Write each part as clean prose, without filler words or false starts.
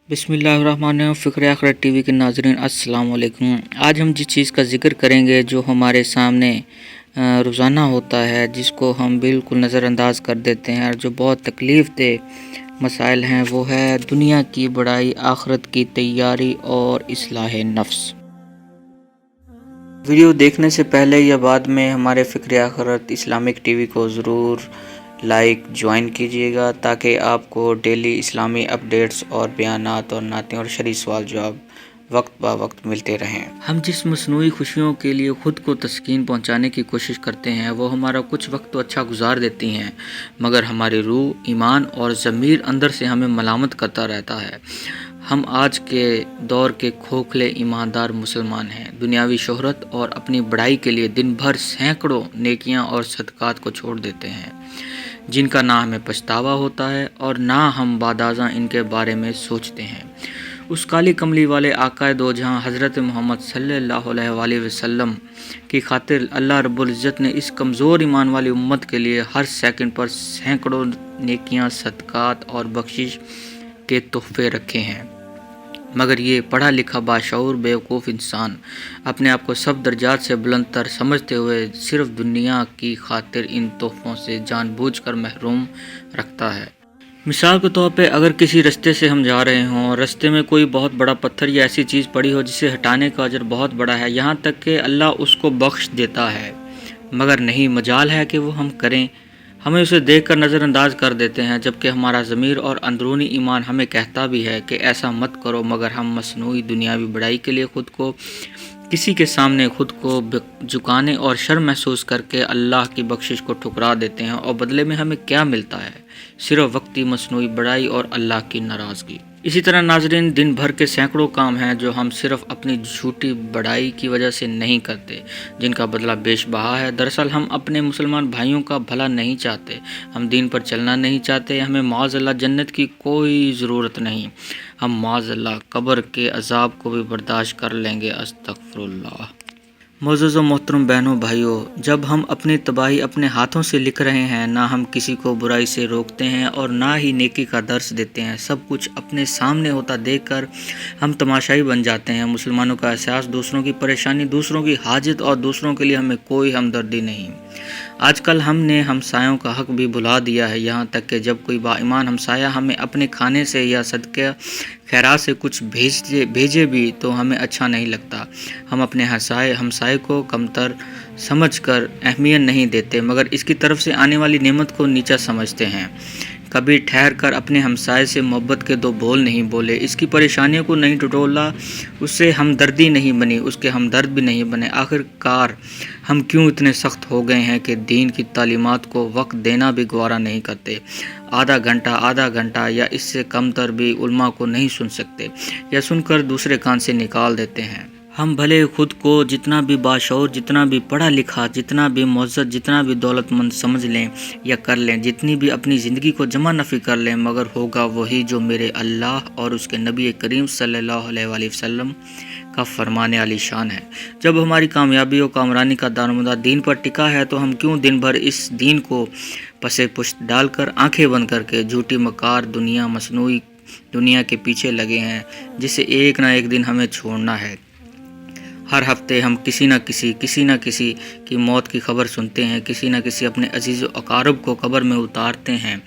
बिस्मिल्लाहिर्रहमानिर्रहीम। फ़िक्र आखिरत टीवी के नाज़रीन अस्सलाम वालेकुम। आज हम जिस चीज़ का ज़िक्र करेंगे जो हमारे सामने रोज़ाना होता है, जिसको हम बिल्कुल नज़रअंदाज कर देते हैं और जो बहुत तकलीफ़ दे मसाइल हैं, वो है दुनिया की बड़ाई, आखिरत की तैयारी और इस्लाह नफ्स। वीडियो देखने से पहले या बाद में हमारे फ़िक्र आखिरत इस्लामिक टीवी को ज़रूर ज्वाइन कीजिएगा ताकि आपको डेली इस्लामी अपडेट्स और बयानात और नातें और शरई सवाल जवाब वक्त बा वक्त मिलते रहें। हम जिस मसनूई खुशियों के लिए ख़ुद को तस्कीन पहुंचाने की कोशिश करते हैं, वो हमारा कुछ वक्त तो अच्छा गुजार देती हैं, मगर हमारी रूह, ईमान और ज़मीर अंदर से हमें मलामत करता रहता है। हम आज के दौर के खोखले ईमानदार मुसलमान हैं। दुनियावी शोहरत और अपनी बड़ाई के लिए दिन भर सैकड़ों नेकियां और सदक़ात को छोड़ देते हैं, जिनका ना हमें पछतावा होता है और ना हम बादाज़ा इनके बारे में सोचते हैं। उस काली कमली वाले आकाए दो जहां हज़रत मोहम्मद सल्लल्लाहु अलैहि वसल्लम की खातिर अल्लाह रब्बुल इज़्ज़त ने इस कमज़ोर ईमान वाली उम्मत के लिए हर सेकंड पर सैकड़ों नेकियां, सदक़ात और बख्शिश के तोहफ़े रखे हैं, मगर ये पढ़ा लिखा बाशऊर बेवकूफ़ इंसान अपने आप को सब दर्जात से बुलंद तर समझते हुए सिर्फ दुनिया की खातिर इन तोहफ़ों से जानबूझकर महरूम रखता है। मिसाल के तौर पे अगर किसी रास्ते से हम जा रहे हों और रास्ते में कोई बहुत बड़ा पत्थर या ऐसी चीज़ पड़ी हो जिसे हटाने का अजर बहुत बड़ा है, यहाँ तक कि अल्लाह उसको बख्श देता है, मगर नहीं मजाल है कि वो हम करें। हमें उसे देखकर नज़रअंदाज कर देते हैं, जबकि हमारा ज़मीर और अंदरूनी ईमान हमें कहता भी है कि ऐसा मत करो, मगर हम मसनूई दुनियावी बड़ाई के लिए ख़ुद को किसी के सामने खुद को झुकाने और शर्म महसूस करके अल्लाह की बख्शिश को ठुकरा देते हैं, और बदले में हमें क्या मिलता है? सिर्फ वक्ती मसनूई बड़ाई और अल्लाह की नाराज़गी। इसी तरह नाजरीन, दिन भर के सैकड़ों काम हैं जो हम सिर्फ अपनी झूठी बड़ाई की वजह से नहीं करते, जिनका बदला बेशबहा है। दरअसल हम अपने मुसलमान भाइयों का भला नहीं चाहते, हम दीन पर चलना नहीं चाहते, हमें माज़अल्लाह जन्नत की कोई ज़रूरत नहीं, हम माज़अल्लाह कब्र के अजाब को भी बर्दाश्त कर लेंगे। अस्तग़फ़िरुल्लाह। मोअज़्ज़ज़ व मोहतरम बहनों भाइयों, जब हम अपनी तबाही अपने हाथों से लिख रहे हैं, ना हम किसी को बुराई से रोकते हैं और ना ही नेकी का दर्स देते हैं, सब कुछ अपने सामने होता देखकर हम तमाशाई बन जाते हैं। मुसलमानों का एहसास, दूसरों की परेशानी, दूसरों की हाजत और दूसरों के लिए हमें कोई हमदर्दी नहीं। आजकल हमने हमसायों का हक भी भुला दिया है, यहाँ तक कि जब कोई बाईमान हमसाया हमें अपने खाने से या सदक़े खैरात से कुछ भेजे भी तो हमें अच्छा नहीं लगता। हम अपने हमसाए को कमतर समझकर अहमियत नहीं देते, मगर इसकी तरफ से आने वाली नेमत को नीचा समझते हैं। कभी ठहर कर अपने हमसाए से मोहब्बत के दो बोल नहीं बोले, इसकी परेशानियों को नहीं टटोला, उससे हमदर्दी नहीं बनी, उसके हमदर्द भी नहीं बने। आखिरकार हम क्यों इतने सख्त हो गए हैं कि दीन की तालीमात को वक्त देना भी गवारा नहीं करते? आधा घंटा या इससे कम तर भी उल्मा को नहीं सुन सकते, या सुनकर दूसरे कान से निकाल देते हैं। हम भले खुद को जितना भी बाशऊर, जितना भी पढ़ा लिखा, जितना भी मुअज़्ज़ज़, जितना भी दौलतमंद समझ लें या कर लें, जितनी भी अपनी ज़िंदगी को जमा नफ़ी कर लें, मगर होगा वही जो मेरे अल्लाह और उसके नबी करीम सल्लल्लाहु अलैहि वसल्लम का फरमाने वाली शान है। जब हमारी कामयाबी और कामरानी का दारोमदार दीन पर टिका है, तो हम क्यों दिन भर इस दीन को पसे पुश्त डालकर आंखें बंद करके झूठी मकार दुनिया, मसनूई दुनिया के पीछे लगे हैं, जिसे एक ना एक दिन हमें छोड़ना है। हर हफ्ते हम किसी न किसी की मौत की खबर सुनते हैं, किसी न किसी अपने अजीज़ व अकारब को कब्र में उतारते हैं,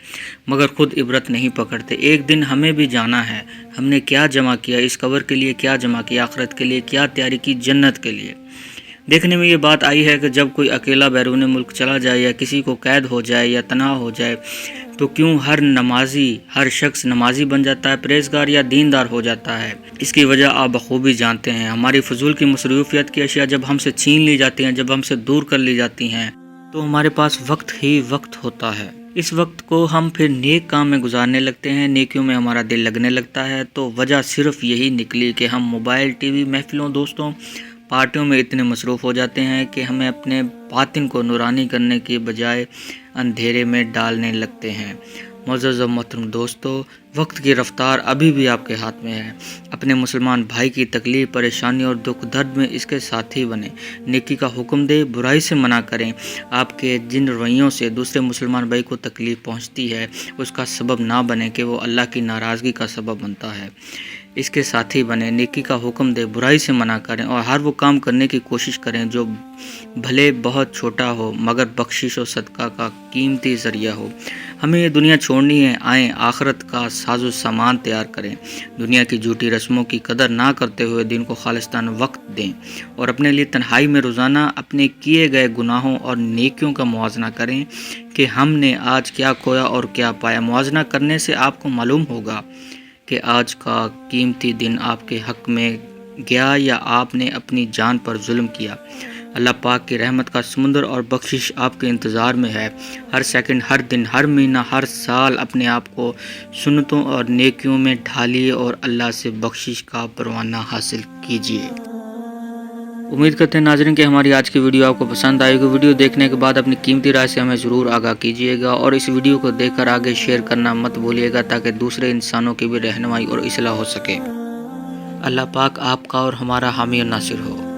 मगर खुद इबरत नहीं पकड़ते। एक दिन हमें भी जाना है। हमने क्या जमा किया इस कब्र के लिए, क्या जमा किया आखिरत के लिए, क्या तैयारी की जन्नत के लिए? देखने में ये बात आई है कि जब कोई अकेला बैरून मुल्क चला जाए या किसी को कैद हो जाए या तनाव हो जाए, तो क्यों हर शख्स नमाजी बन जाता है, परहेज़गार या दीनदार हो जाता है? इसकी वजह आप बखूबी जानते हैं। हमारी फजूल की मसरूफियत की अशिया जब हमसे छीन ली जाती हैं, जब हमसे दूर कर ली जाती हैं, तो हमारे पास वक्त ही वक्त होता है। इस वक्त को हम फिर नेक काम में गुजारने लगते हैं, नेकियों में हमारा दिल लगने लगता है। तो वजह सिर्फ यही निकली कि हम मोबाइल, टीवी, महफिलों, दोस्तों, पार्टियों में इतने मसरूफ़ हो जाते हैं कि हमें अपने बातिन को नूरानी करने की बजाय अंधेरे में डालने लगते हैं। मुअज़्ज़ज़ व मोहतरम दोस्तों, وقت کی رفتار ابھی بھی آپ کے ہاتھ میں ہے۔ اپنے مسلمان بھائی کی تکلیف، پریشانی اور دکھ درد میں اس کے ساتھی بنیں، نیکی کا حکم دیں، برائی سے منع کریں۔ آپ کے جن رویوں سے دوسرے مسلمان بھائی کو تکلیف پہنچتی ہے اس کا سبب نہ بنیں کہ وہ اللہ کی ناراضگی کا سبب بنتا ہے۔ اس کے ساتھی بنیں، نیکی کا حکم دیں، برائی سے منع کریں اور ہر وہ کام کرنے کی کوشش کریں جو بھلے بہت چھوٹا ہو مگر بخشش و صدقہ کا قیمتی ذریعہ ہو۔ ہمیں یہ دنیا چھوڑنی ہے، آئیں آخرت کا ساز و سامان تیار کریں۔ دنیا کی جھوٹی رسموں کی قدر نہ کرتے ہوئے دین کو خالصتاً وقت دیں اور اپنے لیے تنہائی میں روزانہ اپنے کیے گئے گناہوں اور نیکیوں کا موازنہ کریں کہ ہم نے آج کیا کھویا اور کیا پایا۔ موازنہ کرنے سے آپ کو معلوم ہوگا کہ آج کا قیمتی دن آپ کے حق میں گیا یا آپ نے اپنی جان پر ظلم کیا۔ اللہ پاک کی رحمت کا سمندر اور بخشش آپ کے انتظار میں ہے۔ ہر سیکنڈ، ہر دن، ہر مہینہ، ہر سال اپنے آپ کو سنتوں اور نیکیوں میں ڈھالیے اور اللہ سے بخشش کا پروانہ حاصل کیجیے۔ امید کرتے ہیں ناظرین کہ ہماری آج کی ویڈیو آپ کو پسند آئے گی۔ ویڈیو دیکھنے کے بعد اپنی قیمتی رائے سے ہمیں ضرور آگاہ کیجیے گا اور اس ویڈیو کو دیکھ کر آگے شیئر کرنا مت بھولیے گا تاکہ دوسرے انسانوں کی بھی رہنمائی اور اصلاح ہو سکے۔ اللہ پاک آپ کا اور ہمارا حامی و ناصر ہو۔